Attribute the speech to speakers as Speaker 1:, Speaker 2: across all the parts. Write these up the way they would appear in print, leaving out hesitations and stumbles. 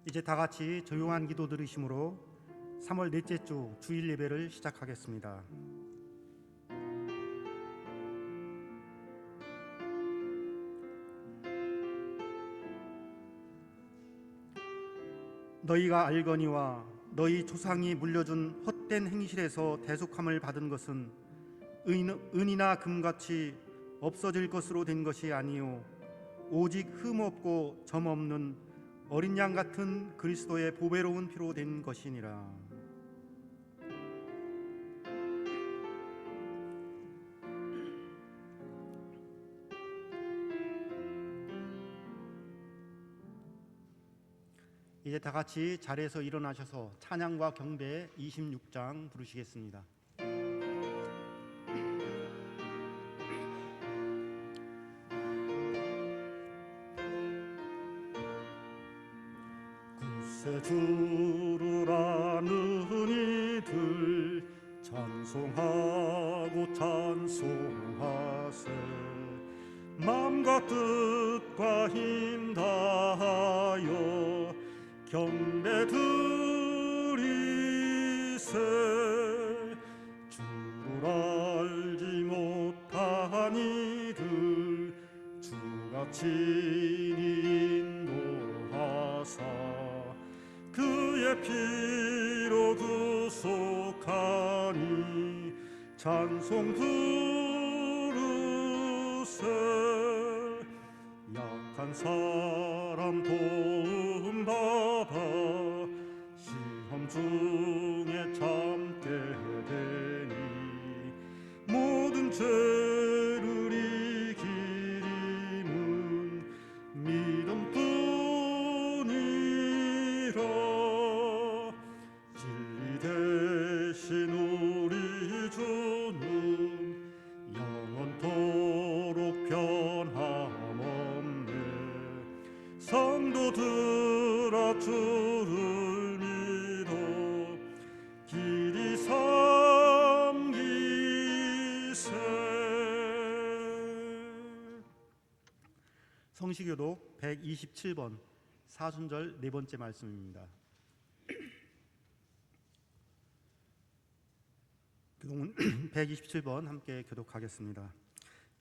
Speaker 1: 이제 다 같이 조용한 기도 들으심으로 3월 넷째 주 주일 예배를 시작하겠습니다. 너희가 알거니와 너희 조상이 물려준 헛된 행실에서 대속함을 받은 것은 은이나 금같이 없어질 것으로 된 것이 아니요 오직 흠 없고 점 없는 어린 양 같은 그리스도의 보배로운 피로 된 것이니라. 이제 다 같이 자리에서 일어나셔서 찬양과 경배 26장 부르시겠습니다. 구세주를 아는 이들 찬송하고 찬송하세. 마음과 뜻과 힘 다하여 경배 드리세. 주를 알지 못한 이들 주같이 인도하사 그의 피로 구속하니 찬송 부르세. 약한 사람 도움받아 시험 중에 참게 되니 모든 죄를 이기림은 믿음뿐이라. 진리 대신 우리 주는 영원토록 변함없네. 성도들아 주를 믿어 길이 섬기세. 성시교독 127번 사순절 네 번째 말씀입니다. 교독은 127번 함께 교독하겠습니다.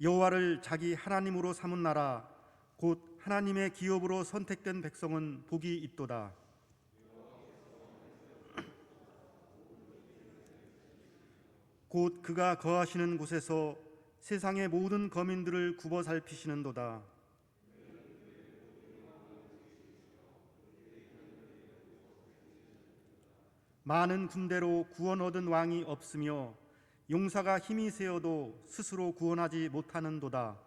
Speaker 1: 여호와를 자기 하나님으로 삼은 나라 곧 하나님의 기업으로 선택된 백성은 복이 있도다. 곧 그가 거하시는 곳에서 세상의 모든 거민들을 굽어 살피시는도다. 많은 군대로 구원 얻은 왕이 없으며 용사가 힘이 세어도 스스로 구원하지 못하는도다.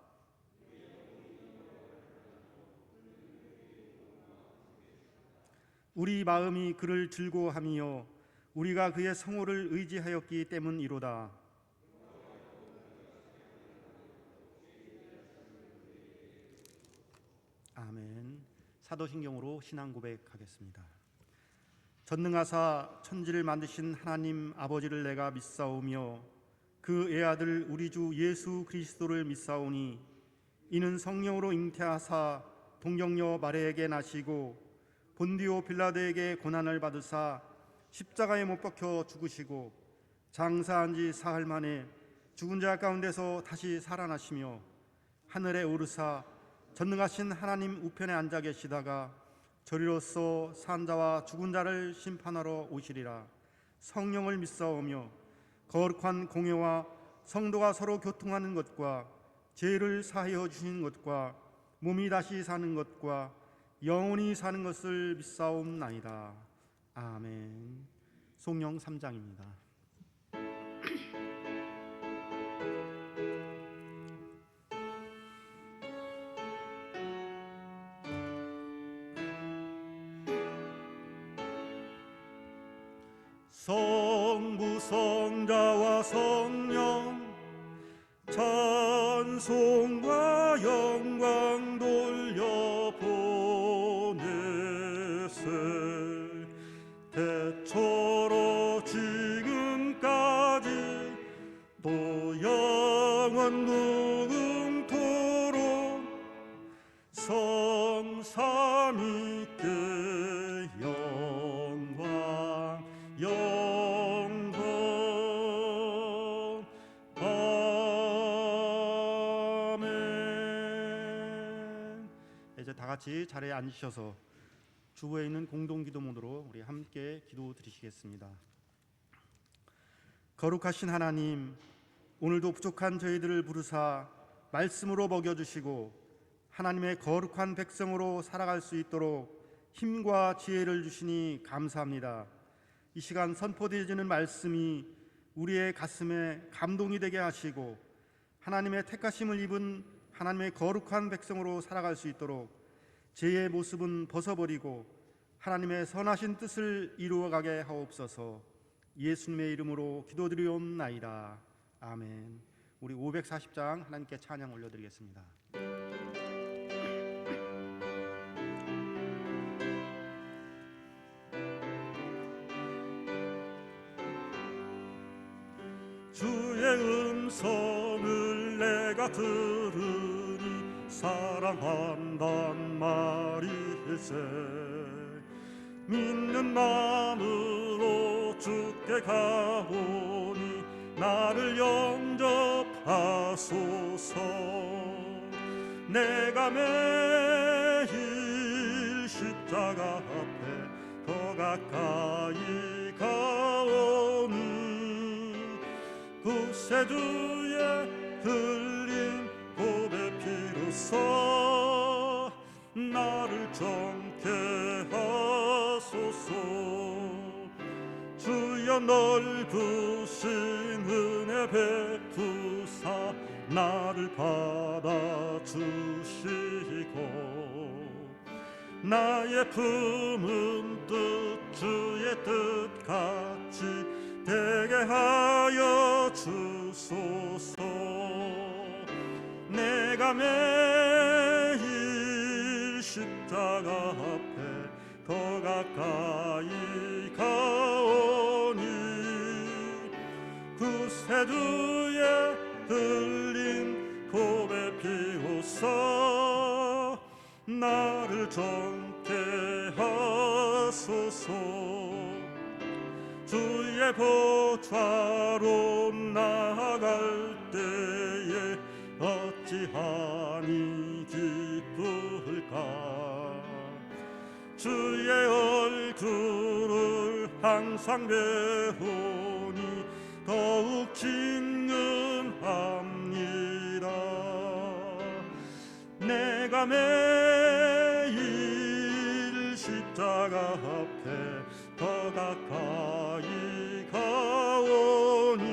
Speaker 1: 우리 마음이 그를 즐거워하며 우리가 그의 성호를 의지하였기 때문이로다. 아멘. 사도신경으로 신앙 고백하겠습니다. 전능하사 천지를 만드신 하나님 아버지를 내가 믿사오며 그 애아들 우리 주 예수 그리스도를 믿사오니 이는 성령으로 잉태하사 동정녀 마리아에게 나시고 본디오 빌라도에게 고난을 받으사 십자가에 못 박혀 죽으시고 장사한 지 사흘 만에 죽은 자 가운데서 다시 살아나시며 하늘에 오르사 전능하신 하나님 우편에 앉아 계시다가 저리로서 산 자와 죽은 자를 심판하러 오시리라. 성령을 믿사오며 거룩한 공회와 성도가 서로 교통하는 것과 죄를 사하여 주시는 것과 몸이 다시 사는 것과 영원히 사는 것을 믿사옵나이다. 아멘. 송영 3장입니다. 성부 성자와 성령 찬송과 영광 돌려보내세. 대초로 지금까지 또 영원 무궁토록 성삼위께 같이 자리에 앉으셔서 주보에 있는 공동기도문으로 우리 함께 기도 드리시겠습니다. 거룩하신 하나님, 오늘도 부족한 저희들을 부르사 말씀으로 먹여주시고 하나님의 거룩한 백성으로 살아갈 수 있도록 힘과 지혜를 주시니 감사합니다. 이 시간 선포되어지는 말씀이 우리의 가슴에 감동이 되게 하시고 하나님의 택하심을 입은 하나님의 거룩한 백성으로 살아갈 수 있도록 죄의 모습은 벗어버리고 하나님의 선하신 뜻을 이루어가게 하옵소서. 예수님의 이름으로 기도드리옵나이다. 아멘. 우리 540장 하나님께 찬양 올려드리겠습니다. 주의 음성을 내가 들으니 사랑한단 말일세. 믿는 마음으로 주께 가오니 나를 영접하소서. 내가 매일 십자가 앞에 더 가까이 가오니 구세주의 흘린 보배 피로써 나를 정케 하소서. 주여 넓으신 은혜 베푸사 나를 받아주시고 나의 품은 뜻 주의 뜻같이 되게 하여 주소서. 내가 매일 십자가 앞에 더 가까이 가오니 구세주의 흘린 보배 피우사 나를 정케 하소서. 주의 보좌로 나아갈 때에 어찌하니 기쁠까. 주의 얼굴을 항상 배우니 더욱 친근합니다. 내가 매일 십자가 앞에 더 가까이 가오니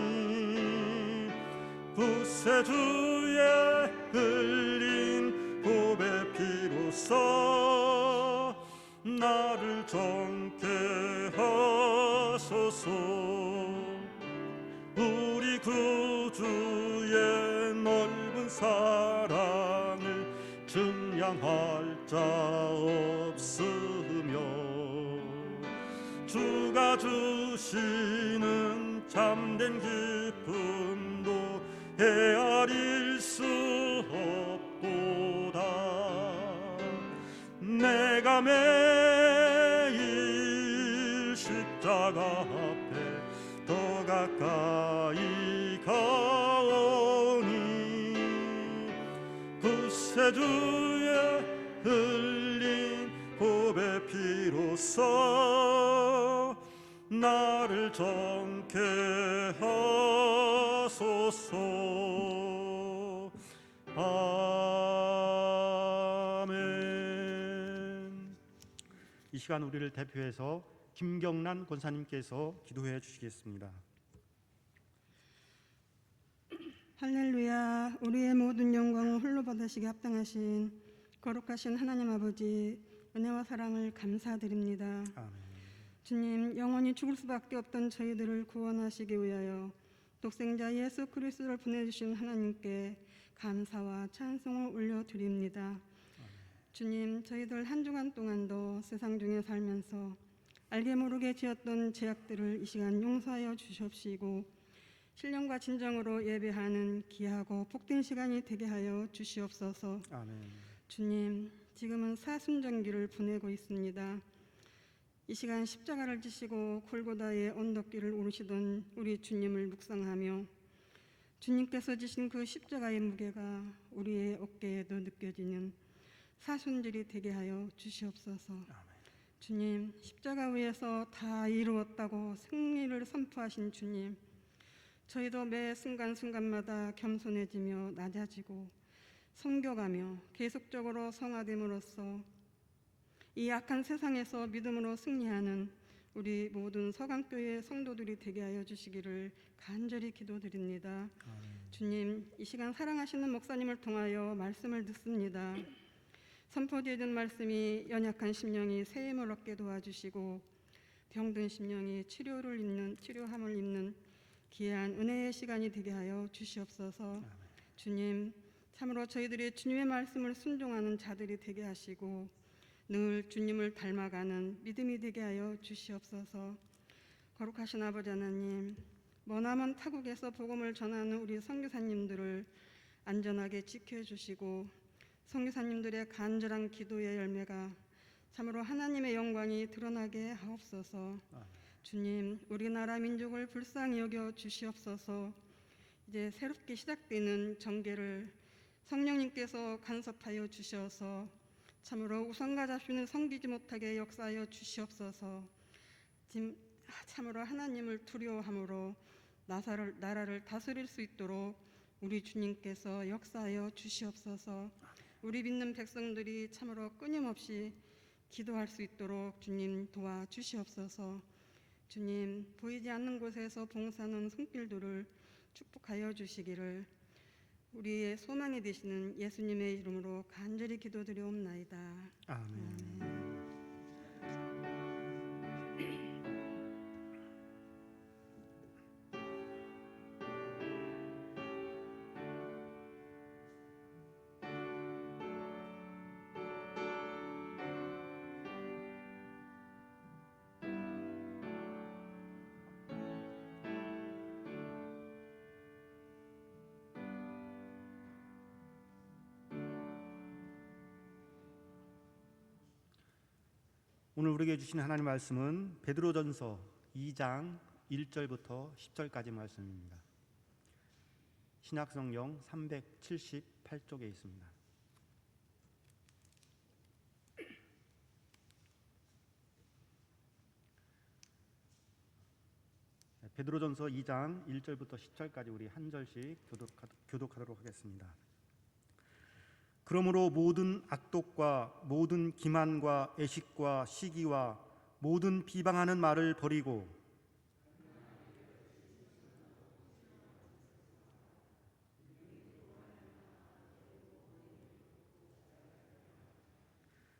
Speaker 1: 구세주의 흘린 보배 피로써 나를 정케 하소서. 우리 구주의 넓은 사랑을 증량할 자 없으며 주가 주시는 참된 기쁨도 헤아릴 수 없도다. 내가 매일 십자가 앞에 더 가까이 가오니 구세주의 흘린 보배 피로써 나를 정케 하소서. 아멘. 이 시간 우리를 대표해서 김경란 권사님께서 기도해 주시겠습니다.
Speaker 2: 할렐루야. 우리의 모든 영광을 홀로 받으시기 합당하신 거룩하신 하나님 아버지, 은혜와 사랑을 감사드립니다.
Speaker 1: 아멘.
Speaker 2: 주님, 영원히 죽을 수밖에 없던 저희들을 구원하시기 위하여 독생자 예수 그리스도를 보내주신 하나님께 감사와 찬송을 올려드립니다. 주님, 저희들 한 주간 동안도 세상 중에 살면서 알게 모르게 지었던 죄악들을 이 시간 용서하여 주시옵시고 신령과 진정으로 예배하는 귀하고 복된 시간이 되게 하여 주시옵소서.
Speaker 1: 아멘.
Speaker 2: 주님, 지금은 사순절기를 보내고 있습니다. 이 시간 십자가를 지시고 골고다의 언덕길을 오르시던 우리 주님을 묵상하며 주님께서 지신 그 십자가의 무게가 우리의 어깨에도 느껴지는 사순들이 되게 하여 주시옵소서. 주님, 십자가 위에서 다 이루었다고 승리를 선포하신 주님, 저희도 매 순간순간마다 겸손해지며 낮아지고 섬겨가며 계속적으로 성화됨으로써 이 악한 세상에서 믿음으로 승리하는 우리 모든 서강교회 성도들이 되게 하여 주시기를 간절히 기도드립니다. 주님, 이 시간 사랑하시는 목사님을 통하여 말씀을 듣습니다. 선포되는 말씀이 연약한 심령이 새 힘을 얻게 도와주시고 병든 심령이 치료함을 입는 귀한 은혜의 시간이 되게 하여 주시옵소서. 주님, 참으로 저희들이 주님의 말씀을 순종하는 자들이 되게 하시고 늘 주님을 닮아가는 믿음이 되게 하여 주시옵소서. 거룩하신 아버지 하나님, 머나먼 타국에서 복음을 전하는 우리 선교사님들을 안전하게 지켜주시고 선교사님들의 간절한 기도의 열매가 참으로 하나님의 영광이 드러나게 하옵소서. 주님, 우리나라 민족을 불쌍히 여겨 주시옵소서. 이제 새롭게 시작되는 정계를 성령님께서 간섭하여 주셔서 참으로 우상과 잡신을 섬기지 못하게 역사하여 주시옵소서. 참으로 하나님을 두려워함으로 나라를 다스릴 수 있도록 우리 주님께서 역사하여 주시옵소서. 우리 믿는 백성들이 참으로 끊임없이 기도할 수 있도록 주님 도와주시옵소서. 주님, 보이지 않는 곳에서 봉사하는 손길들을 축복하여 주시기를 우리의 소망이 되시는 예수님의 이름으로 간절히 기도드리옵나이다.
Speaker 1: 아멘. 오늘 우리에게 주신 하나님 말씀은 베드로전서 2장 1절부터 10절까지 말씀입니다. 신약성경 378쪽에 있습니다. 베드로전서 2장 1절부터 10절까지 우리 한 절씩 교독하도록 하겠습니다. 그러므로 모든 악독과 모든 기만과 애식과 시기와 모든 비방하는 말을 버리고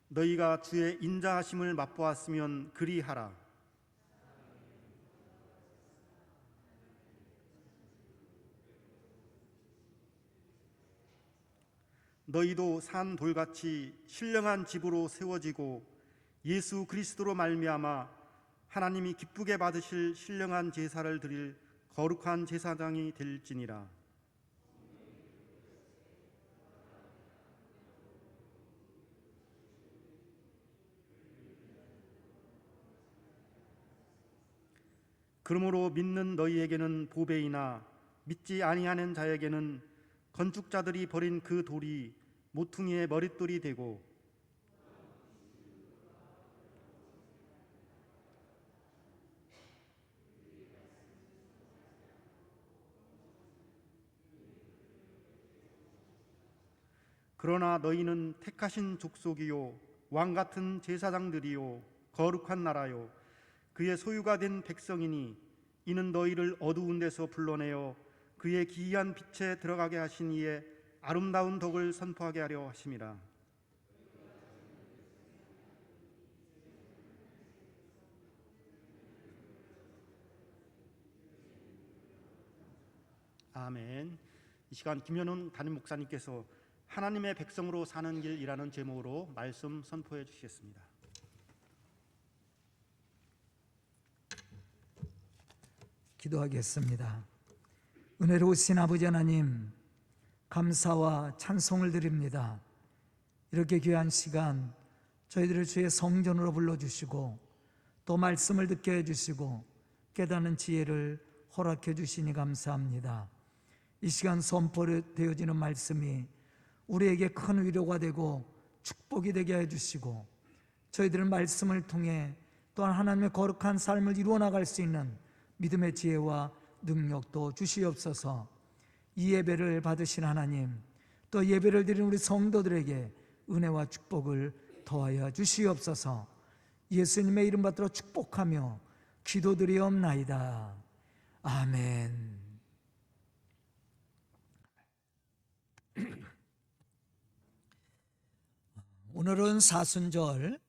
Speaker 1: 너희가 주의 인자하심을 맛보았으면 그리하라. 너희도 산 돌같이 신령한 집으로 세워지고 예수 그리스도로 말미암아 하나님이 기쁘게 받으실 신령한 제사를 드릴 거룩한 제사장이 될지니라. 그러므로 믿는 너희에게는 보배이나 믿지 아니하는 자에게는 건축자들이 버린 그 돌이 모퉁이의 머릿돌이 되고 그러나 너희는 택하신 족속이요 왕 같은 제사장들이요 거룩한 나라요 그의 소유가 된 백성이니 이는 너희를 어두운 데서 불러내어 그의 기이한 빛에 들어가게 하신 이의 아름다운 덕을 선포하게 하려 하심이라. 아멘. 이 시간 김현웅 담임 목사님께서 하나님의 백성으로 사는 길이라는 제목으로 말씀 선포해 주시겠습니다.
Speaker 3: 기도하겠습니다. 은혜로우신 아버지 하나님, 감사와 찬송을 드립니다. 이렇게 귀한 시간 저희들을 주의 성전으로 불러주시고 또 말씀을 듣게 해주시고 깨닫는 지혜를 허락해 주시니 감사합니다. 이 시간 선포되어지는 말씀이 우리에게 큰 위로가 되고 축복이 되게 해주시고 저희들은 말씀을 통해 또한 하나님의 거룩한 삶을 이루어 나갈 수 있는 믿음의 지혜와 능력도 주시옵소서. 이 예배를 받으신 하나님, 또 예배를 드리는 우리 성도들에게 은혜와 축복을 더하여 주시옵소서. 예수님의 이름 받들어 축복하며 기도드리옵나이다. 아멘. 오늘은 사순절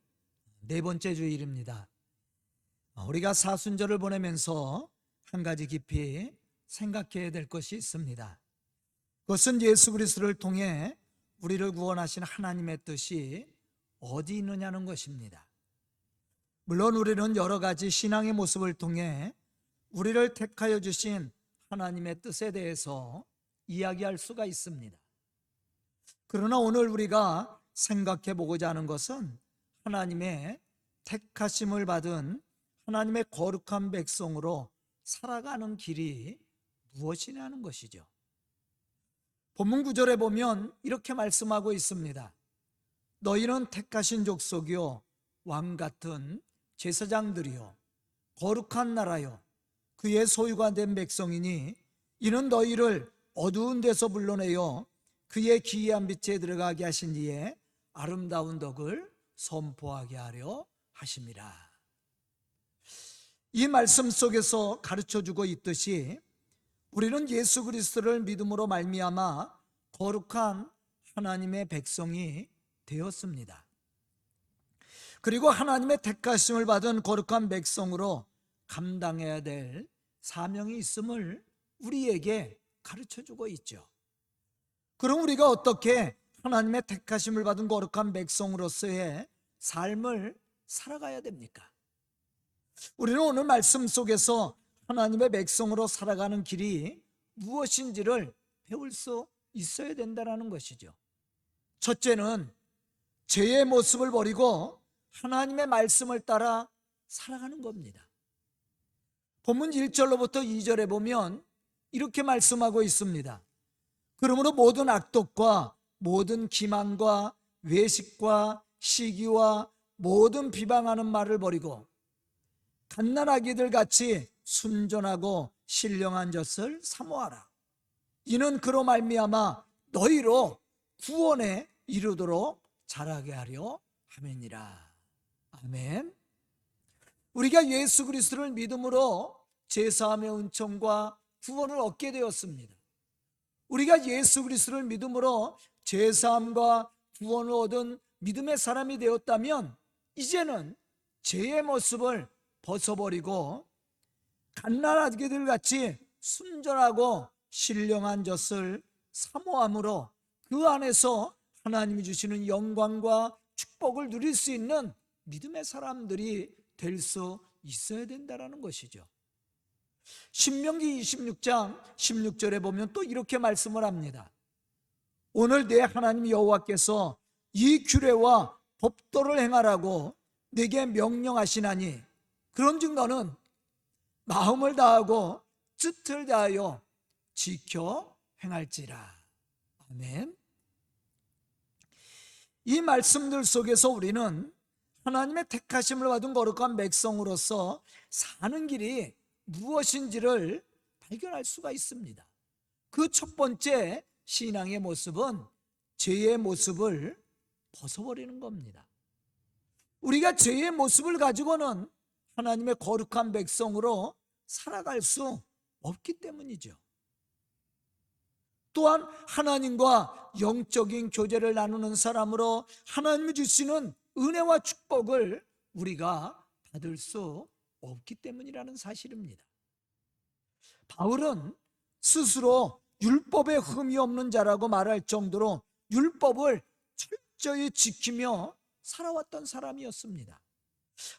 Speaker 3: 네 번째 주일입니다. 우리가 사순절을 보내면서 한 가지 깊이 생각해야 될 것이 있습니다. 그것은 예수 그리스도를 통해 우리를 구원하신 하나님의 뜻이 어디 있느냐는 것입니다. 물론 우리는 여러 가지 신앙의 모습을 통해 우리를 택하여 주신 하나님의 뜻에 대해서 이야기할 수가 있습니다. 그러나 오늘 우리가 생각해 보고자 하는 것은 하나님의 택하심을 받은 하나님의 거룩한 백성으로 살아가는 길이 무엇이냐는 것이죠. 본문 9절에 보면 이렇게 말씀하고 있습니다. 너희는 택하신 족속이요 왕 같은 제사장들이요 거룩한 나라요 그의 소유가 된 백성이니 이는 너희를 어두운 데서 불러내어 그의 기이한 빛에 들어가게 하신 이에 아름다운 덕을 선포하게 하려 하심이라. 이 말씀 속에서 가르쳐주고 있듯이 우리는 예수 그리스도를 믿음으로 말미암아 거룩한 하나님의 백성이 되었습니다. 그리고 하나님의 택하심을 받은 거룩한 백성으로 감당해야 될 사명이 있음을 우리에게 가르쳐주고 있죠. 그럼 우리가 어떻게 하나님의 택하심을 받은 거룩한 백성으로서의 삶을 살아가야 됩니까? 우리는 오늘 말씀 속에서 하나님의 백성으로 살아가는 길이 무엇인지를 배울 수 있어야 된다는 것이죠. 첫째는 죄의 모습을 버리고 하나님의 말씀을 따라 살아가는 겁니다. 본문 1절로부터 2절에 보면 이렇게 말씀하고 있습니다. 그러므로 모든 악독과 모든 기만과 외식과 시기와 모든 비방하는 말을 버리고 갓난아기들 같이 순전하고 신령한 젖을 사모하라. 이는 그로 말미암아 너희로 구원에 이르도록 자라게 하려 함이니라. 아멘. 우리가 예수 그리스도를 믿음으로 제사함의 은총과 구원을 얻게 되었습니다. 우리가 예수 그리스도를 믿음으로 제사함과 구원을 얻은 믿음의 사람이 되었다면 이제는 죄의 모습을 벗어버리고 갓난아기들 같이 순전하고 신령한 젖을 사모함으로 그 안에서 하나님이 주시는 영광과 축복을 누릴 수 있는 믿음의 사람들이 될 수 있어야 된다는 것이죠. 신명기 26장 16절에 보면 또 이렇게 말씀을 합니다. 오늘 내 하나님 여호와께서 이 규례와 법도를 행하라고 내게 명령하시나니 그런즉 너는 마음을 다하고 뜻을 다하여 지켜 행할지라. 아멘. 이 말씀들 속에서 우리는 하나님의 택하심을 받은 거룩한 백성으로서 사는 길이 무엇인지를 발견할 수가 있습니다. 그 첫 번째 신앙의 모습은 죄의 모습을 벗어버리는 겁니다. 우리가 죄의 모습을 가지고는 하나님의 거룩한 백성으로 살아갈 수 없기 때문이죠. 또한 하나님과 영적인 교제를 나누는 사람으로 하나님이 주시는 은혜와 축복을 우리가 받을 수 없기 때문이라는 사실입니다. 바울은 스스로 율법에 흠이 없는 자라고 말할 정도로 율법을 철저히 지키며 살아왔던 사람이었습니다.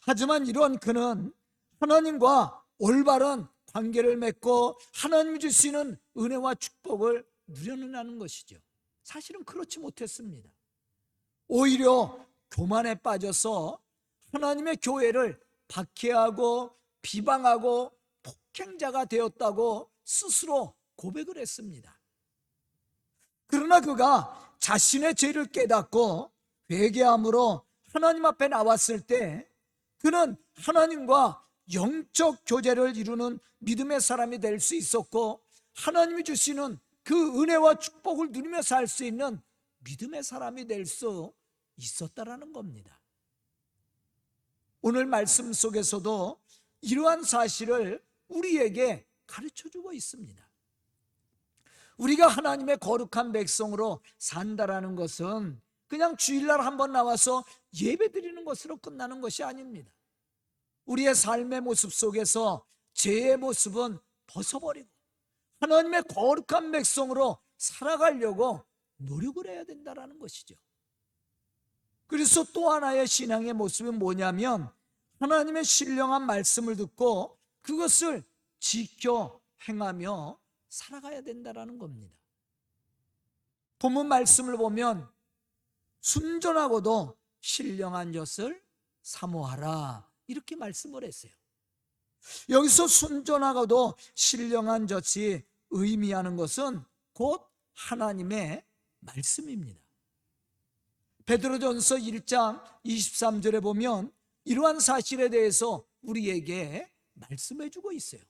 Speaker 3: 하지만 이런 그는 하나님과 올바른 관계를 맺고 하나님이 주시는 은혜와 축복을 누려내는 것이죠. 사실은 그렇지 못했습니다. 오히려 교만에 빠져서 하나님의 교회를 박해하고 비방하고 폭행자가 되었다고 스스로 고백을 했습니다. 그러나 그가 자신의 죄를 깨닫고 회개함으로 하나님 앞에 나왔을 때 그는 하나님과 영적 교제를 이루는 믿음의 사람이 될 수 있었고, 하나님이 주시는 그 은혜와 축복을 누리며 살 수 있는 믿음의 사람이 될 수 있었다라는 겁니다. 오늘 말씀 속에서도 이러한 사실을 우리에게 가르쳐주고 있습니다. 우리가 하나님의 거룩한 백성으로 산다라는 것은 그냥 주일날 한번 나와서 예배드리는 것으로 끝나는 것이 아닙니다. 우리의 삶의 모습 속에서 죄의 모습은 벗어버리고 하나님의 거룩한 백성으로 살아가려고 노력을 해야 된다는 것이죠. 그래서 또 하나의 신앙의 모습은 뭐냐면, 하나님의 신령한 말씀을 듣고 그것을 지켜 행하며 살아가야 된다는 겁니다. 본문 말씀을 보면 순전하고도 신령한 젖을 사모하라, 이렇게 말씀을 했어요. 여기서 순전하고도 신령한 젖이 의미하는 것은 곧 하나님의 말씀입니다. 베드로전서 1장 23절에 보면 이러한 사실에 대해서 우리에게 말씀해 주고 있어요.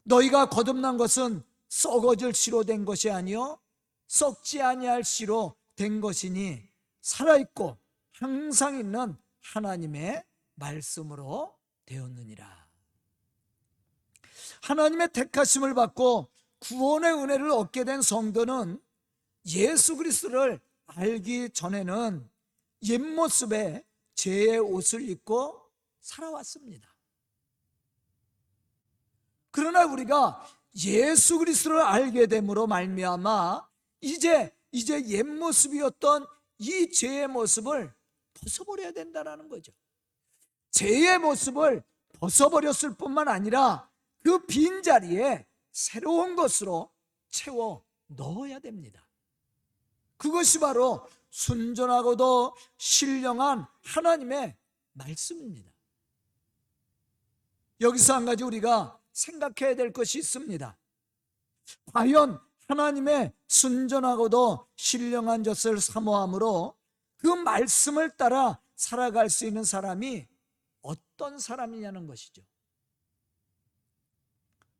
Speaker 3: 너희가 거듭난 것은 썩어질 씨로 된 것이 아니요 썩지 아니할 씨로 된 것이니 살아있고 항상 있는 하나님의 말씀으로 되었느니라. 하나님의 택하심을 받고 구원의 은혜를 얻게 된 성도는 예수 그리스도를 알기 전에는 옛모습의 죄의 옷을 입고 살아왔습니다. 그러나 우리가 예수 그리스도를 알게 됨으로 말미암아 이제 옛모습이었던 이 죄의 모습을 벗어버려야 된다는 거죠. 죄의 모습을 벗어버렸을 뿐만 아니라 그 빈자리에 새로운 것으로 채워 넣어야 됩니다. 그것이 바로 순전하고도 신령한 하나님의 말씀입니다. 여기서 한 가지 우리가 생각해야 될 것이 있습니다. 과연 하나님의 순전하고도 신령한 젖을 사모함으로 그 말씀을 따라 살아갈 수 있는 사람이 어떤 사람이냐는 것이죠.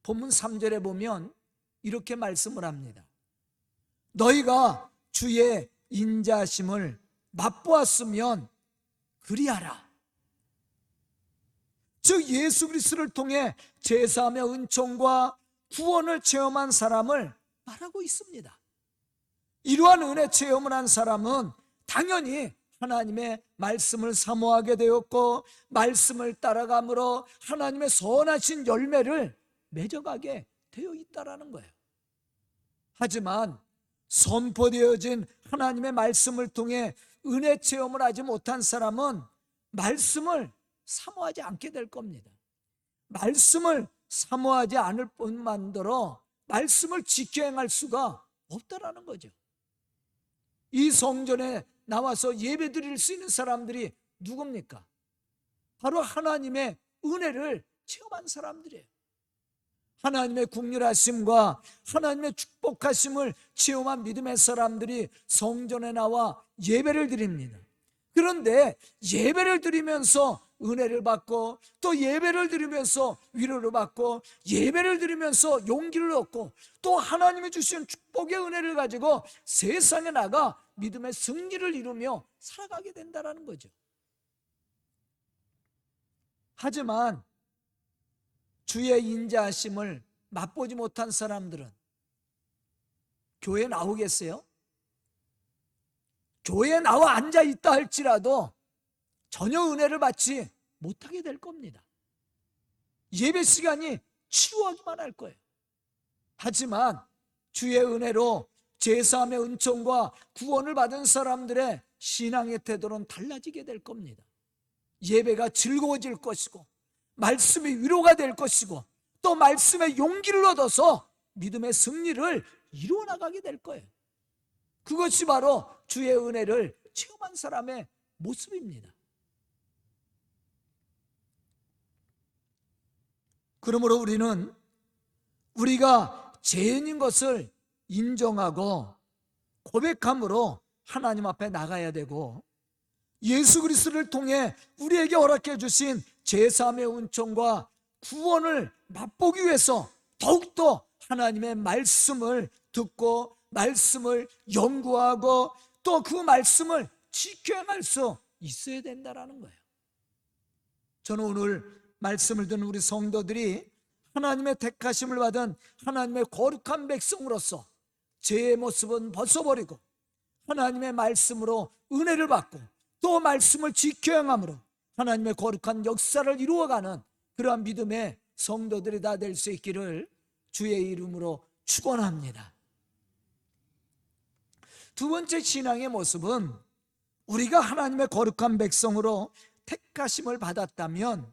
Speaker 3: 본문 3절에 보면 이렇게 말씀을 합니다. 너희가 주의 인자하심을 맛보았으면 그리하라. 즉 예수 그리스도를 통해 제사함의 은총과 구원을 체험한 사람을 말하고 있습니다. 이러한 은혜 체험을 한 사람은 당연히 하나님의 말씀을 사모하게 되었고 말씀을 따라감으로 하나님의 선하신 열매를 맺어가게 되어 있다라는 거예요. 하지만 선포되어진 하나님의 말씀을 통해 은혜 체험을 하지 못한 사람은 말씀을 사모하지 않게 될 겁니다. 말씀을 사모하지 않을 뿐만더러 말씀을 지켜 행할 수가 없다라는 거죠. 이 성전에 나와서 예배 드릴 수 있는 사람들이 누굽니까? 바로 하나님의 은혜를 체험한 사람들이에요. 하나님의 국률하심과 하나님의 축복하심을 체험한 믿음의 사람들이 성전에 나와 예배를 드립니다. 그런데 예배를 드리면서 은혜를 받고 또 예배를 드리면서 위로를 받고 예배를 드리면서 용기를 얻고 또 하나님이 주신 축복의 은혜를 가지고 세상에 나가 믿음의 승리를 이루며 살아가게 된다는 거죠. 하지만 주의 인자하심을 맛보지 못한 사람들은 교회에 나오겠어요? 교회에 나와 앉아 있다 할지라도 전혀 은혜를 받지 못하게 될 겁니다. 예배 시간이 치루하기만 할 거예요. 하지만 주의 은혜로 제사함의 은총과 구원을 받은 사람들의 신앙의 태도는 달라지게 될 겁니다. 예배가 즐거워질 것이고 말씀이 위로가 될 것이고 또 말씀의 용기를 얻어서 믿음의 승리를 이루어 나가게 될 거예요. 그것이 바로 주의 은혜를 체험한 사람의 모습입니다. 그러므로 우리는 우리가 죄인인 것을 인정하고 고백함으로 하나님 앞에 나가야 되고, 예수 그리스도를 통해 우리에게 허락해 주신 제3의 은총과 구원을 맛보기 위해서 더욱더 하나님의 말씀을 듣고 말씀을 연구하고 또 그 말씀을 지켜 행할 수 있어야 된다는 거예요. 저는 오늘 말씀을 듣는 우리 성도들이 하나님의 택하심을 받은 하나님의 거룩한 백성으로서 죄의 모습은 벗어버리고 하나님의 말씀으로 은혜를 받고 또 말씀을 지켜 행함으로 하나님의 거룩한 역사를 이루어가는 그러한 믿음의 성도들이 다 될 수 있기를 주의 이름으로 축원합니다. 두 번째 신앙의 모습은 우리가 하나님의 거룩한 백성으로 택하심을 받았다면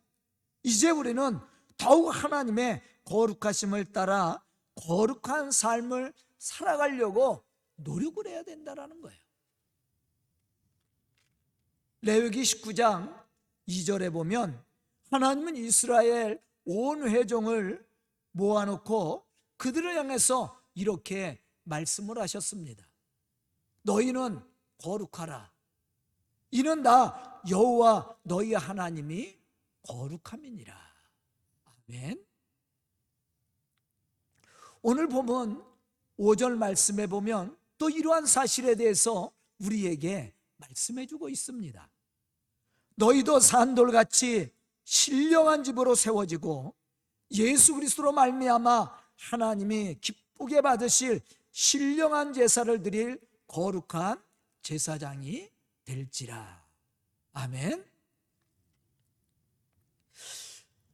Speaker 3: 이제 우리는 더욱 하나님의 거룩하심을 따라 거룩한 삶을 살아가려고 노력을 해야 된다는 거예요. 레위기 19장 2절에 보면 하나님은 이스라엘 온 회종을 모아놓고 그들을 향해서 이렇게 말씀을 하셨습니다. 너희는 거룩하라. 이는 나 여호와 너희 하나님이 거룩함이니라. 아멘. 오늘 보면 5절 말씀에 보면 또 이러한 사실에 대해서 우리에게 말씀해 주고 있습니다. 너희도 산돌같이 신령한 집으로 세워지고 예수 그리스도로 말미암아 하나님이 기쁘게 받으실 신령한 제사를 드릴 거룩한 제사장이 될지라. 아멘.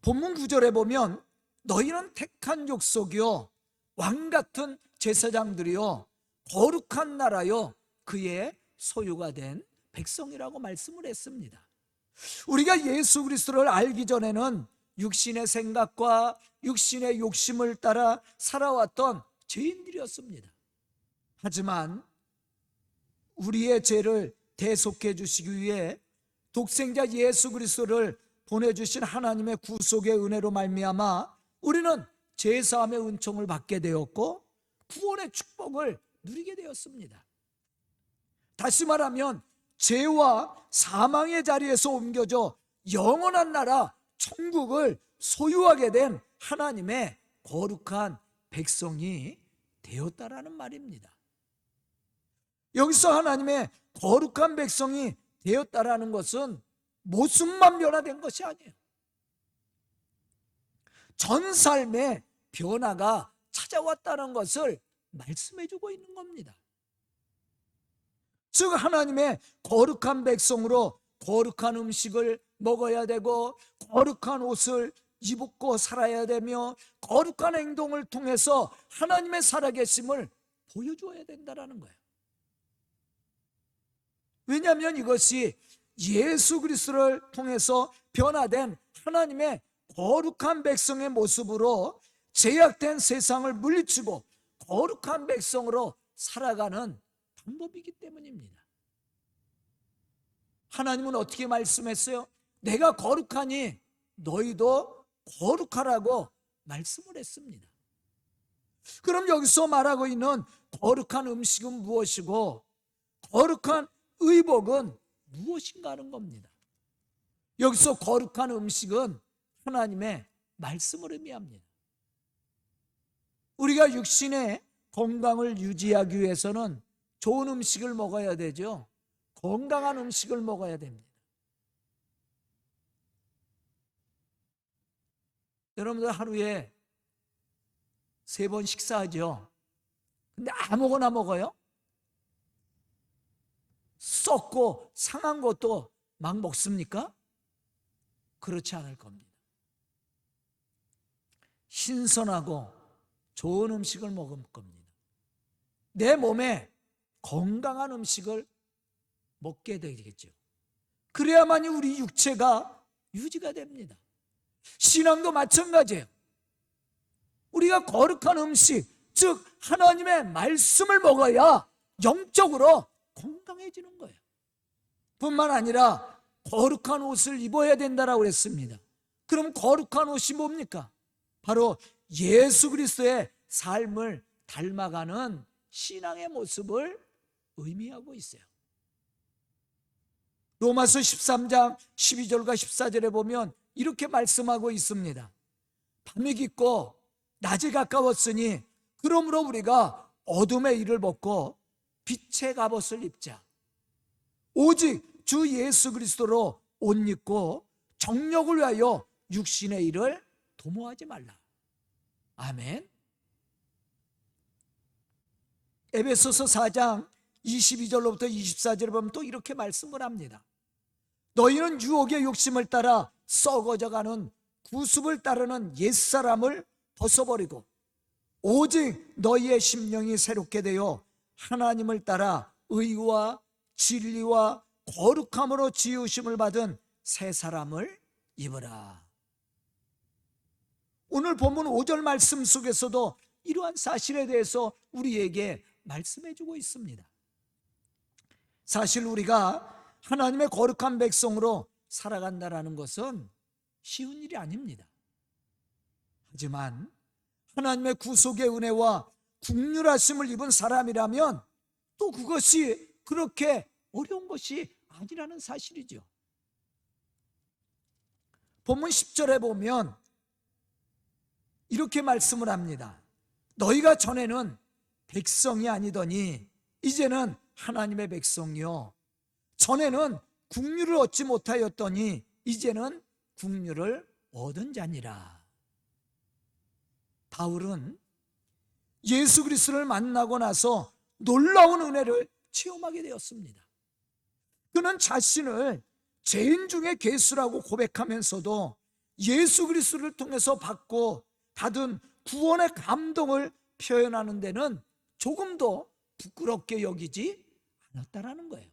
Speaker 3: 본문 9절에 보면 너희는 택한 족속이요 왕같은 제사장들이요 거룩한 나라요 그의 소유가 된 백성이라고 말씀을 했습니다. 우리가 예수 그리스도를 알기 전에는 육신의 생각과 육신의 욕심을 따라 살아왔던 죄인들이었습니다. 하지만 우리의 죄를 대속해 주시기 위해 독생자 예수 그리스도를 보내주신 하나님의 구속의 은혜로 말미암아 우리는 제사함의 은총을 받게 되었고 구원의 축복을 누리게 되었습니다. 다시 말하면 죄와 사망의 자리에서 옮겨져 영원한 나라 천국을 소유하게 된 하나님의 거룩한 백성이 되었다라는 말입니다. 여기서 하나님의 거룩한 백성이 되었다라는 것은 모습만 변화된 것이 아니에요. 전 삶의 변화가 찾아왔다는 것을 말씀해 주고 있는 겁니다. 즉 하나님의 거룩한 백성으로 거룩한 음식을 먹어야 되고 거룩한 옷을 입고 살아야 되며 거룩한 행동을 통해서 하나님의 살아계심을 보여주어야 된다는 거예요. 왜냐하면 이것이 예수 그리스도를 통해서 변화된 하나님의 거룩한 백성의 모습으로 제약된 세상을 물리치고 거룩한 백성으로 살아가는 방법이기 때문입니다. 하나님은 어떻게 말씀했어요? 내가 거룩하니 너희도 거룩하라고 말씀을 했습니다. 그럼 여기서 말하고 있는 거룩한 음식은 무엇이고 거룩한 의복은 무엇인가 하는 겁니다. 여기서 거룩한 음식은 하나님의 말씀을 의미합니다. 우리가 육신의 건강을 유지하기 위해서는 좋은 음식을 먹어야 되죠. 건강한 음식을 먹어야 됩니다. 여러분들 하루에 3번 식사하죠. 근데 아무거나 먹어요? 썩고 상한 것도 막 먹습니까? 그렇지 않을 겁니다. 신선하고 좋은 음식을 먹을 겁니다. 내 몸에 건강한 음식을 먹게 되겠죠. 그래야만이 우리 육체가 유지가 됩니다. 신앙도 마찬가지예요. 우리가 거룩한 음식, 즉 하나님의 말씀을 먹어야 영적으로 건강해지는 거예요. 뿐만 아니라 거룩한 옷을 입어야 된다라고 그랬습니다. 그럼 거룩한 옷이 뭡니까? 바로 예수 그리스도의 삶을 닮아가는 신앙의 모습을 의미하고 있어요. 로마서 13장 12절과 14절에 보면 이렇게 말씀하고 있습니다. 밤이 깊고 낮이 가까웠으니 그러므로 우리가 어둠의 일을 벗고 빛의 갑옷을 입자. 오직 주 예수 그리스도로 옷 입고 정욕을 위하여 육신의 일을 도모하지 말라. 아멘. 에베소서 4장 22절로부터 24절에 보면 또 이렇게 말씀을 합니다. 너희는 유혹의 욕심을 따라 썩어져가는 구습을 따르는 옛사람을 벗어버리고 오직 너희의 심령이 새롭게 되어 하나님을 따라 의와 진리와 거룩함으로 지으심을 받은 새 사람을 입으라. 오늘 본문 5절 말씀 속에서도 이러한 사실에 대해서 우리에게 말씀해주고 있습니다. 사실 우리가 하나님의 거룩한 백성으로 살아간다는 것은 쉬운 일이 아닙니다. 하지만 하나님의 구속의 은혜와 국률하심을 입은 사람이라면 또 그것이 그렇게 어려운 것이 아니라는 사실이죠. 본문 10절에 보면 이렇게 말씀을 합니다. 너희가 전에는 백성이 아니더니 이제는 하나님의 백성이요 전에는 국률을 얻지 못하였더니 이제는 국률을 얻은 자니라. 바울은 예수 그리스도를 만나고 나서 놀라운 은혜를 체험하게 되었습니다. 그는 자신을 죄인 중에 괴수라고 고백하면서도 예수 그리스도를 통해서 받은 구원의 감동을 표현하는 데는 조금도 부끄럽게 여기지 않았다라는 거예요.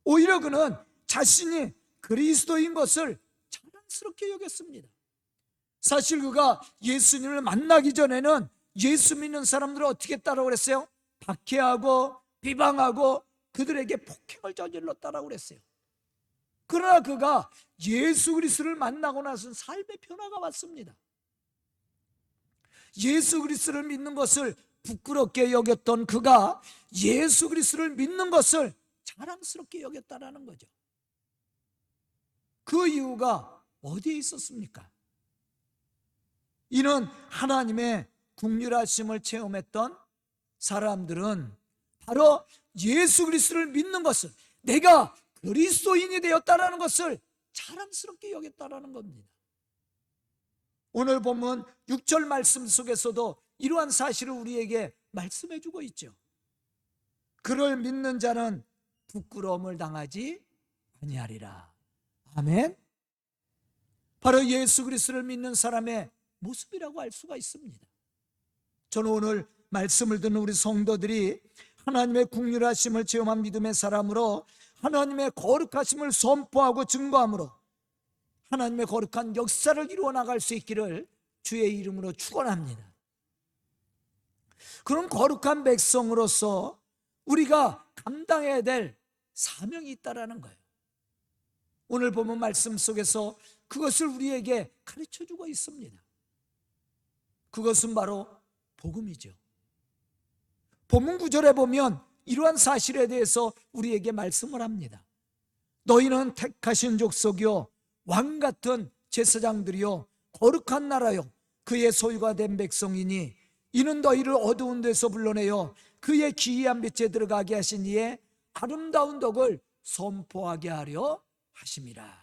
Speaker 3: 오히려 그는 자신이 그리스도인 것을 자랑스럽게 여겼습니다. 사실 그가 예수님을 만나기 전에는 예수 믿는 사람들을 어떻게 했다고 그랬어요? 박해하고 비방하고 그들에게 폭행을 저질렀다라고 그랬어요. 그러나 그가 예수 그리스도를 만나고 나서는 삶의 변화가 왔습니다. 예수 그리스도를 믿는 것을 부끄럽게 여겼던 그가 예수 그리스도를 믿는 것을 자랑스럽게 여겼다라는 거죠. 그 이유가 어디에 있었습니까? 이는 하나님의 긍휼하심을 체험했던 사람들은 바로 예수 그리스도를 믿는 것을, 내가 그리스도인이 되었다라는 것을 자랑스럽게 여겼다라는 겁니다. 오늘 본문 6절 말씀 속에서도 이러한 사실을 우리에게 말씀해 주고 있죠. 그를 믿는 자는 부끄러움을 당하지 아니하리라. 아멘. 바로 예수 그리스도를 믿는 사람의 모습이라고 할 수가 있습니다. 저는 오늘 말씀을 듣는 우리 성도들이 하나님의 긍휼하심을 체험한 믿음의 사람으로 하나님의 거룩하심을 선포하고 증거함으로 하나님의 거룩한 역사를 이루어 나갈 수 있기를 주의 이름으로 축원합니다. 그런 거룩한 백성으로서 우리가 감당해야 될 사명이 있다라는 거예요. 오늘 보면 말씀 속에서 그것을 우리에게 가르쳐주고 있습니다. 그것은 바로 복음이죠. 본문 9절에 보면 이러한 사실에 대해서 우리에게 말씀을 합니다. 너희는 택하신 족속이요 왕같은 제사장들이요 거룩한 나라요 그의 소유가 된 백성이니 이는 너희를 어두운 데서 불러내어 그의 기이한 빛에 들어가게 하신 이의 아름다운 덕을 선포하게 하려 하심이라.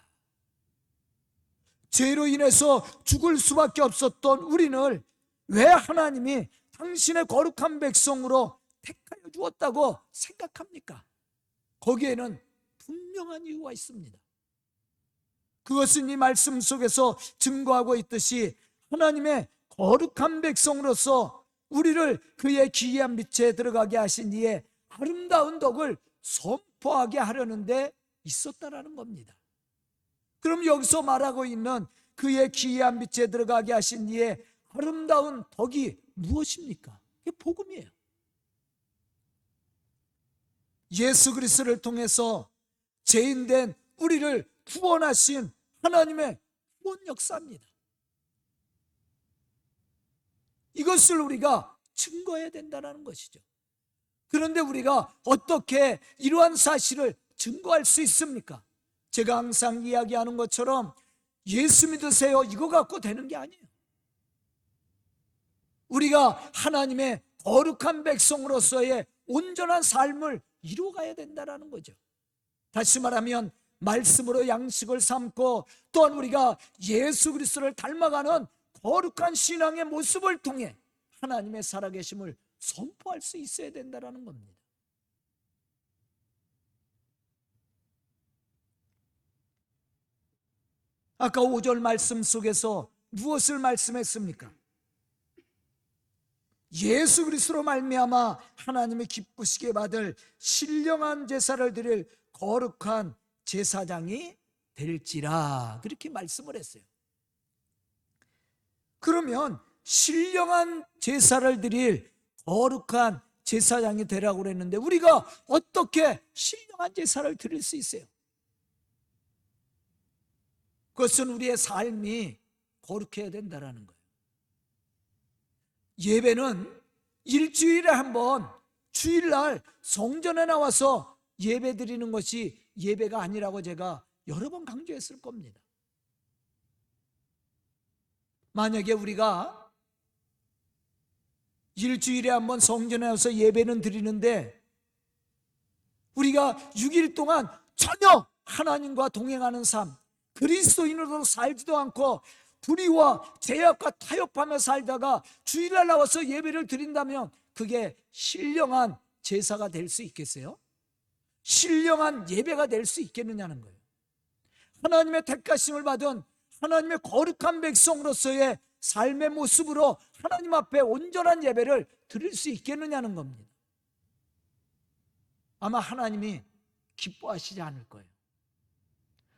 Speaker 3: 죄로 인해서 죽을 수밖에 없었던 우리를 왜 하나님이 당신의 거룩한 백성으로 택하여 주었다고 생각합니까? 거기에는 분명한 이유가 있습니다. 그것은 이 말씀 속에서 증거하고 있듯이 하나님의 거룩한 백성으로서 우리를 그의 기이한 빛에 들어가게 하신 이의 아름다운 덕을 선포하게 하려는 데 있었다라는 겁니다. 그럼 여기서 말하고 있는 그의 기이한 빛에 들어가게 하신 이의 아름다운 덕이 무엇입니까? 이게 복음이에요. 예수 그리스도를 통해서 죄인된 우리를 구원하신 하나님의 구원 역사입니다. 이것을 우리가 증거해야 된다는 것이죠. 그런데 우리가 어떻게 이러한 사실을 증거할 수 있습니까? 제가 항상 이야기하는 것처럼 예수 믿으세요 이거 갖고 되는 게 아니에요. 우리가 하나님의 거룩한 백성으로서의 온전한 삶을 이루어가야 된다는 거죠. 다시 말하면 말씀으로 양식을 삼고 또한 우리가 예수 그리스도를 닮아가는 거룩한 신앙의 모습을 통해 하나님의 살아계심을 선포할 수 있어야 된다는 겁니다. 아까 5절 말씀 속에서 무엇을 말씀했습니까? 예수 그리스도로 말미암아 하나님의 기쁘시게 받을 신령한 제사를 드릴 거룩한 제사장이 될지라, 그렇게 말씀을 했어요. 그러면 신령한 제사를 드릴 거룩한 제사장이 되라고 그랬는데 우리가 어떻게 신령한 제사를 드릴 수 있어요? 그것은 우리의 삶이 거룩해야 된다는 거예요. 예배는 일주일에 한 번 주일날 성전에 나와서 예배 드리는 것이 예배가 아니라고 제가 여러 번 강조했을 겁니다. 만약에 우리가 일주일에 한 번 성전에 와서 예배는 드리는데 우리가 6일 동안 전혀 하나님과 동행하는 삶, 그리스도인으로 살지도 않고 불의와 죄악과 타협하며 살다가 주일날 나와서 예배를 드린다면 그게 신령한 제사가 될 수 있겠어요? 신령한 예배가 될 수 있겠느냐는 거예요. 하나님의 택하심을 받은 하나님의 거룩한 백성으로서의 삶의 모습으로 하나님 앞에 온전한 예배를 드릴 수 있겠느냐는 겁니다. 아마 하나님이 기뻐하시지 않을 거예요.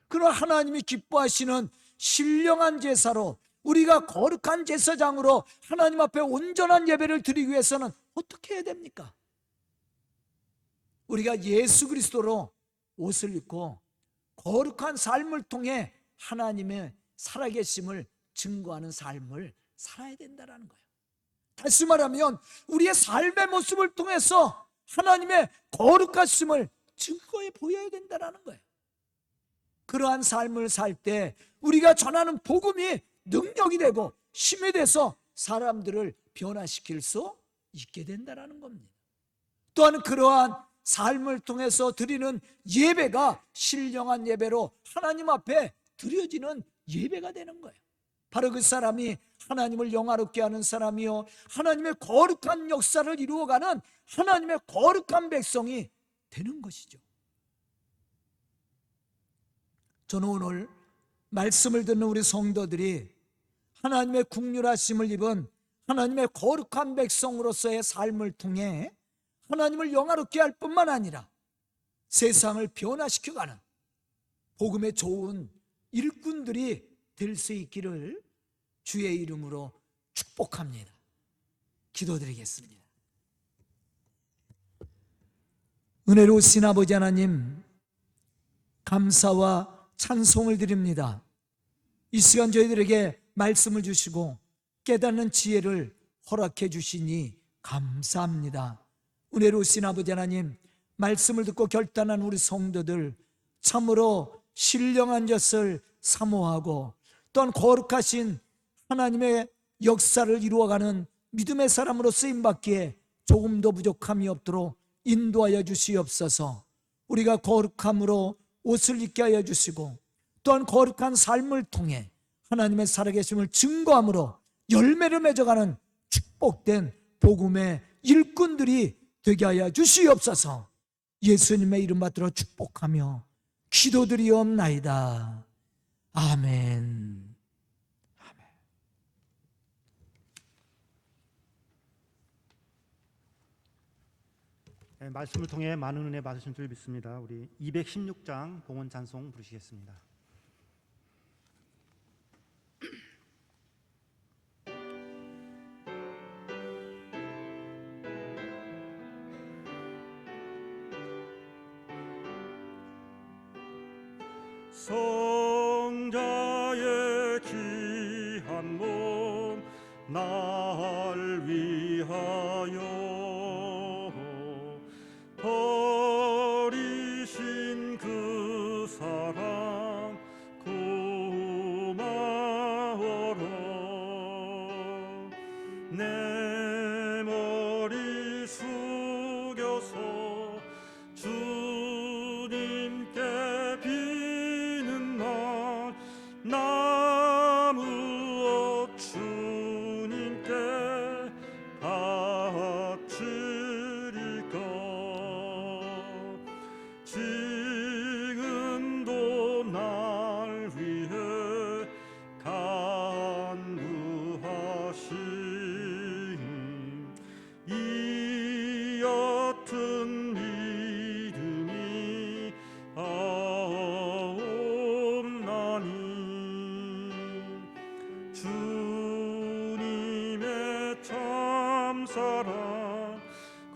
Speaker 3: 그러나 하나님이 기뻐하시는 신령한 제사로 우리가 거룩한 제사장으로 하나님 앞에 온전한 예배를 드리기 위해서는 어떻게 해야 됩니까? 우리가 예수 그리스도로 옷을 입고 거룩한 삶을 통해 하나님의 살아계심을 증거하는 삶을 살아야 된다는 거예요. 다시 말하면 우리의 삶의 모습을 통해서 하나님의 거룩하심을 증거해 보여야 된다는 거예요. 그러한 삶을 살 때 우리가 전하는 복음이 능력이 되고 힘이 돼서 사람들을 변화시킬 수 있게 된다는 겁니다. 또한 그러한 삶을 통해서 드리는 예배가 신령한 예배로 하나님 앞에 드려지는 예배가 되는 거예요. 바로 그 사람이 하나님을 영화롭게 하는 사람이요 하나님의 거룩한 역사를 이루어가는 하나님의 거룩한 백성이 되는 것이죠. 저는 오늘 말씀을 듣는 우리 성도들이 하나님의 긍휼하심을 입은 하나님의 거룩한 백성으로서의 삶을 통해 하나님을 영화롭게 할 뿐만 아니라 세상을 변화시켜가는 복음의 좋은 일꾼들이 될 수 있기를 주의 이름으로 축복합니다. 기도드리겠습니다. 은혜로우신 아버지 하나님, 감사와 찬송을 드립니다. 이 시간 저희들에게 말씀을 주시고 깨닫는 지혜를 허락해 주시니 감사합니다. 은혜로우신 아버지 하나님, 말씀을 듣고 결단한 우리 성도들 참으로 신령한 젖을 사모하고 또한 거룩하신 하나님의 역사를 이루어가는 믿음의 사람으로 쓰임받기에 조금도 부족함이 없도록 인도하여 주시옵소서. 우리가 거룩함으로 옷을 입게 하여 주시고 또한 거룩한 삶을 통해 하나님의 살아계심을 증거함으로 열매를 맺어가는 축복된 복음의 일꾼들이 되게 하여 주시옵소서. 예수님의 이름 받들어 축복하며 기도드리옵나이다. 아멘.
Speaker 1: 네, 말씀을 통해 많은 은혜 받으신 줄 믿습니다. 우리 216장 봉헌 찬송 부르시겠습니다. 성자의 귀한 몸 날 위하여 내 머리 숙여서 주님께 비는 날 나무어 주님께 바치리까. 지금도 날 위해 간구하신 이 옅은 믿음이 없나니 주님의 참사랑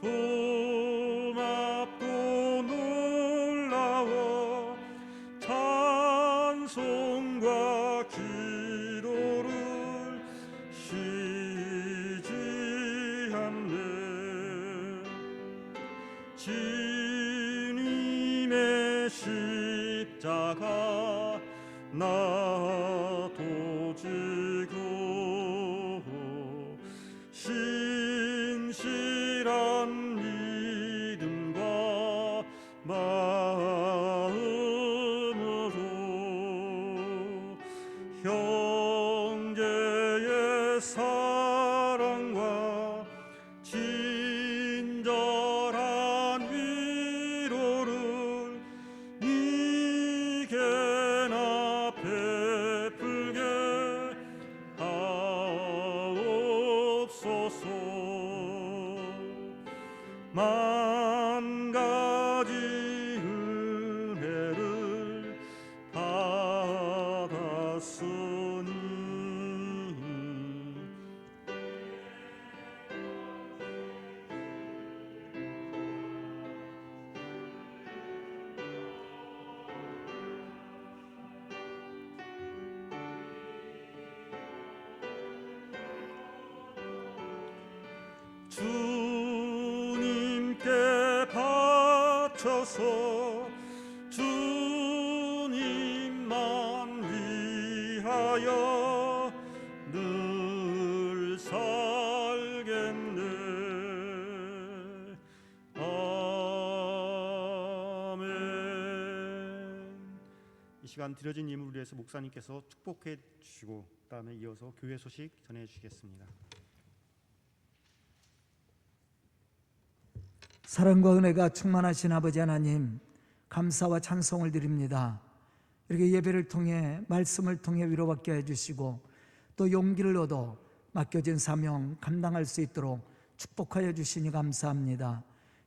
Speaker 1: 고맙고 놀라워 찬송과 기도를 쉬지 않네. 주님의 십자가 나도 지고 신실한 믿음과 마음으로 형제의 사랑과 친절한 위로를 네게나 베풀게 하옵소서. 만 가지 은혜를 받았으니 주님께 바쳐서 주님만 위하여 늘 살겠네. 아멘. 이 시간 드려진 예물을 위해서 목사님께서 축복해 주시고 그다음에 이어서 교회 소식 전해 주시겠습니다.
Speaker 3: 사랑과 은혜가 충만하신 아버지 하나님, 감사와 찬송을 드립니다. 이렇게 예배를 통해 말씀을 통해 위로받게 해주시고 또 용기를 얻어 맡겨진 사명 감당할 수 있도록 축복하여 주시니 감사합니다.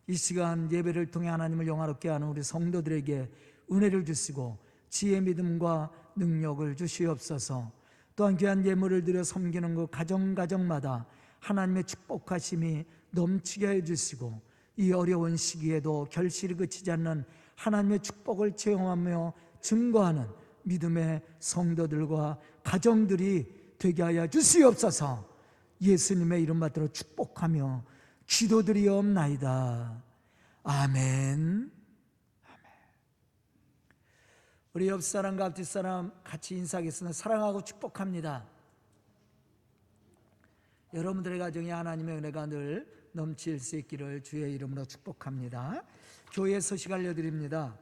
Speaker 3: 이 시간 예배를 통해 하나님을 영화롭게 하는 우리 성도들에게 은혜를 주시고 지혜 믿음과 능력을 주시옵소서. 또한 귀한 예물을 드려 섬기는 그 가정마다 하나님의 축복하심이 넘치게 해주시고 이 어려운 시기에도 결실이 그치지 않는 하나님의 축복을 체험하며 증거하는 믿음의 성도들과 가정들이 되게 하여 주시옵소서. 예수님의 이름 받들어 축복하며 기도드리옵나이다. 아멘. 우리 옆사람과 앞뒷사람 같이 인사하겠습니다. 사랑하고 축복합니다. 여러분들의 가정에 하나님의 은혜가 늘 넘칠 수 있기를 주의 이름으로 축복합니다. 교회 소식 알려드립니다.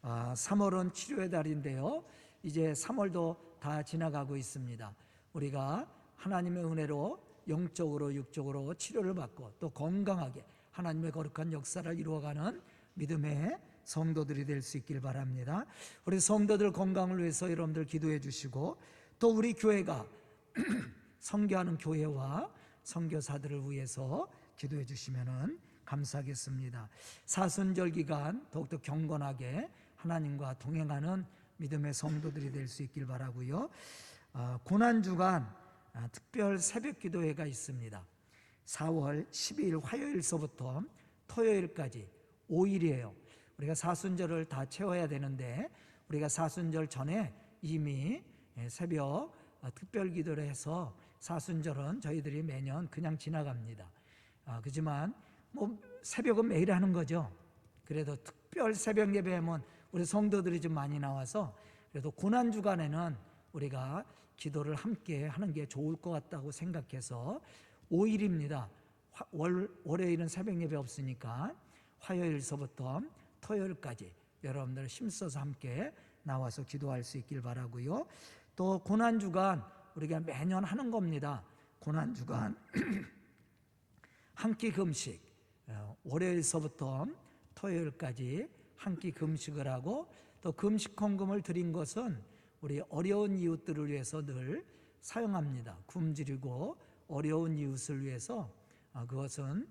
Speaker 3: 3월은 치료의 달인데요, 이제 3월도 다 지나가고 있습니다. 우리가 하나님의 은혜로 영적으로 육적으로 치료를 받고 또 건강하게 하나님의 거룩한 역사를 이루어가는 믿음의 성도들이 될 수 있길 바랍니다. 우리 성도들 건강을 위해서 여러분들 기도해 주시고 또 우리 교회가 선교하는 교회와 선교사들을 위해서 기도해 주시면 감사하겠습니다. 사순절 기간 더욱더 경건하게 하나님과 동행하는 믿음의 성도들이 될 수 있길 바라고요. 고난주간 특별 새벽 기도회가 있습니다. 4월 12일 화요일서부터 토요일까지 5일이에요. 우리가 사순절을 다 채워야 되는데 우리가 사순절 전에 이미 새벽 특별 기도를 해서 사순절은 저희들이 매년 그냥 지나갑니다. 그렇지만 새벽은 매일 하는 거죠. 그래도 특별 새벽 예배하면 우리 성도들이 좀 많이 나와서 그래도 고난주간에는 우리가 기도를 함께 하는 게 좋을 것 같다고 생각해서 5일입니다. 월요일은 새벽 예배 없으니까 화요일서부터 토요일까지 여러분들 힘써서 함께 나와서 기도할 수 있길 바라고요. 또 고난주간 우리가 매년 하는 겁니다. 고난주간 한 끼 금식, 월요일서부터 토요일까지 한 끼 금식을 하고, 또 금식 헌금을 드린 것은 우리 어려운 이웃들을 위해서 늘 사용합니다. 굶주리고 어려운 이웃을 위해서 그것은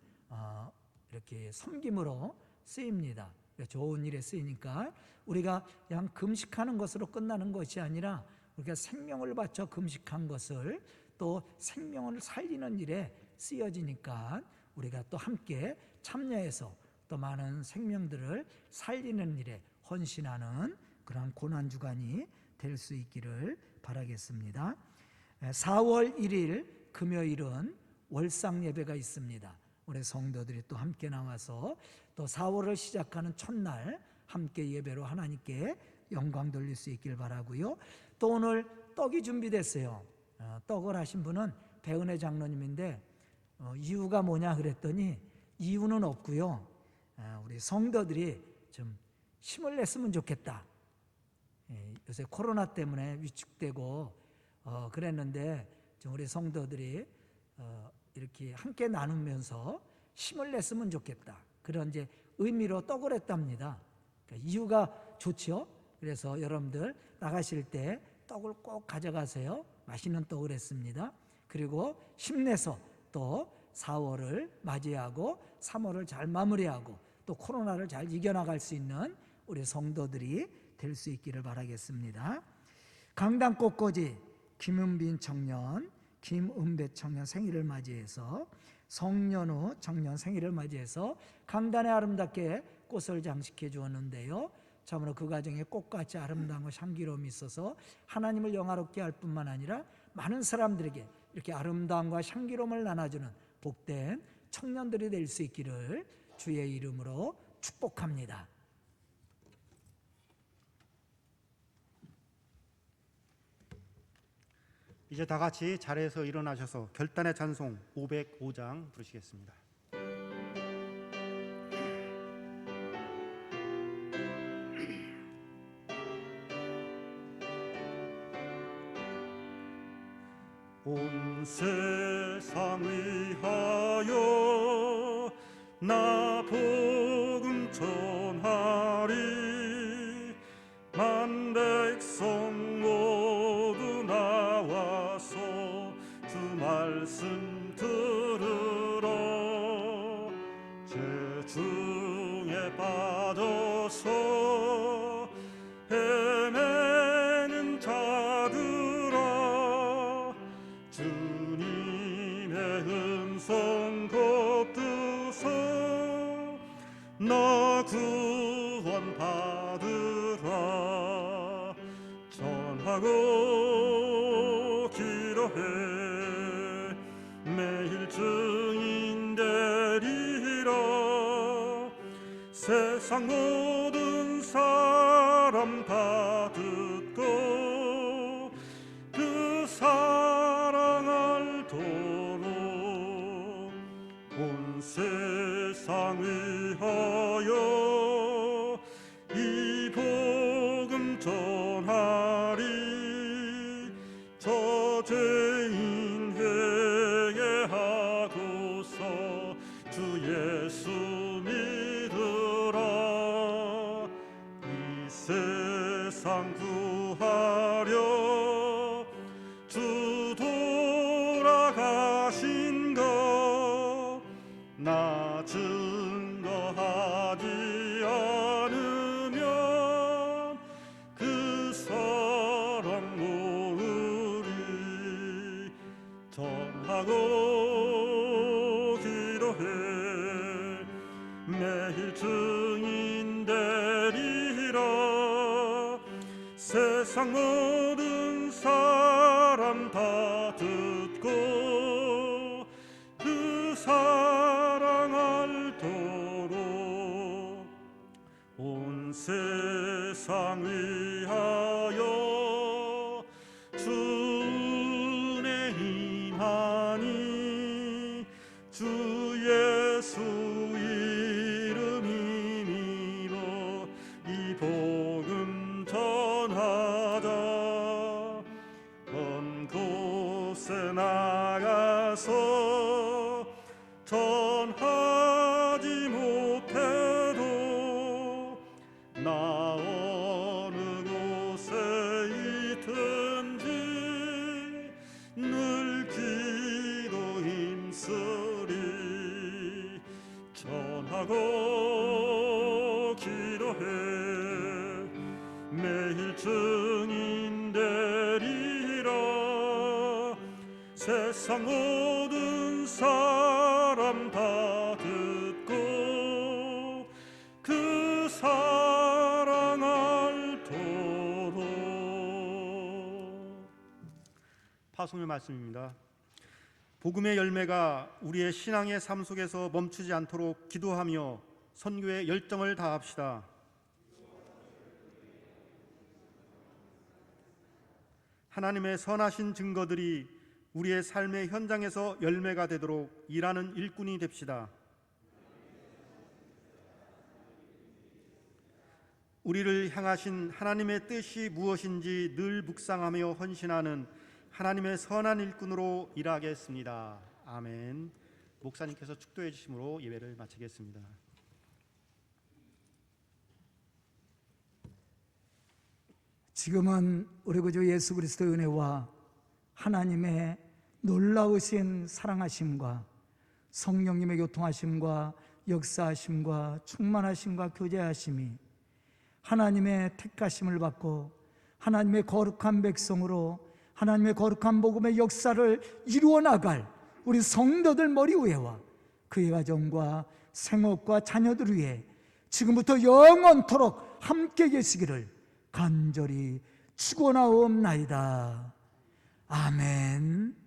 Speaker 3: 이렇게 섬김으로 쓰입니다. 좋은 일에 쓰이니까 우리가 그냥 금식하는 것으로 끝나는 것이 아니라 우리가 생명을 바쳐 금식한 것을 또 생명을 살리는 일에 쓰여지니까 우리가 또 함께 참여해서 또 많은 생명들을 살리는 일에 헌신하는 그런 고난주간이 될 수 있기를 바라겠습니다. 4월 1일 금요일은 월상 예배가 있습니다. 우리 성도들이 또 함께 나와서 또 4월을 시작하는 첫날 함께 예배로 하나님께 영광 돌릴 수 있길 바라고요. 또 오늘 떡이 준비됐어요. 떡을 하신 분은 배은혜 장로님인데 이유가 뭐냐 그랬더니 이유는 없고요. 우리 성도들이 좀 힘을 냈으면 좋겠다. 요새 코로나 때문에 위축되고 그랬는데 좀 우리 성도들이 이렇게 함께 나누면서 힘을 냈으면 좋겠다. 그런 이제 의미로 떡을 했답니다. 그러니까 이유가 좋죠. 그래서 여러분들 나가실 때 떡을 꼭 가져가세요. 맛있는 떡을 했습니다. 그리고 힘내서 또 4월을 맞이하고 3월을 잘 마무리하고 또 코로나를 잘 이겨나갈 수 있는 우리 성도들이 될 수 있기를 바라겠습니다. 강당 꽃꽂이 김은빈 청년, 김은배 청년 생일을 맞이해서 성년우 청년 생일을 맞이해서 강단에 아름답게 꽃을 장식해 주었는데요. 참으로 그 가정에 꽃같이 아름다운 향기로움이 있어서 하나님을 영화롭게 할 뿐만 아니라 많은 사람들에게 이렇게 아름다움과 향기로움을 나눠주는 복된 청년들이 될 수 있기를 주의 이름으로 축복합니다.
Speaker 1: 이제 다 같이 자리에서 일어나셔서 결단의 찬송 505장 부르시겠습니다. 온 세상 위하여 나 복음 전하리. 만 백성 모두 나와서 주 말씀 들으라. 죄 중에 빠져서 헤매는 자들아, 주님의 음성 걷듯서 나 구원 받으라. 전하고 기도해 매일 증인 되리라. 세상 모든 사람 다 듣고 그 사랑 알도록 온 세상 위하여 이 복음 전하리. 저죄인 회개하고서 주 예수 믿으라. 이 세상 구하려 주 돌아가신 것 나 증거하지 않으면 그 사랑 모으리. 전하고 기도해 매일 증인 되리라. 세상 모든 사람 다 듣고 그 사랑 알도록 온 세상 위하여 주 은혜 임하니. 주 예수 이름 힘입어 이 복음 전하자. 먼 곳에 나가서 전하지 못해도 나 어느 곳에 있든지 늘 기도 힘쓰리. 전하고 기도해 매일 증인 되리라. 세상 모든 사람 다 듣고 그 사랑 알도록. 파송의 말씀입니다. 복음의 열매가 우리의 신앙의 삶 속에서 멈추지 않도록 기도하며 선교에 열정을 다합시다. 하나님의 선하신 증거들이 우리의 삶의 현장에서 열매가 되도록 일하는 일꾼이 됩시다. 우리를 향하신 하나님의 뜻이 무엇인지 늘 묵상하며 헌신하는 하나님의 선한 일꾼으로 일하겠습니다. 아멘. 목사님께서 축도해 주심으로 예배를 마치겠습니다.
Speaker 3: 지금은 우리 구주 예수 그리스도의 은혜와 하나님의 놀라우신 사랑하심과 성령님의 교통하심과 역사하심과 충만하심과 교제하심이 하나님의 택하심을 받고 하나님의 거룩한 백성으로 하나님의 거룩한 복음의 역사를 이루어 나갈 우리 성도들 머리 위에와 그의 가정과 생업과 자녀들 위해 지금부터 영원토록 함께 계시기를 간절히 축원하옵나이다. 아멘.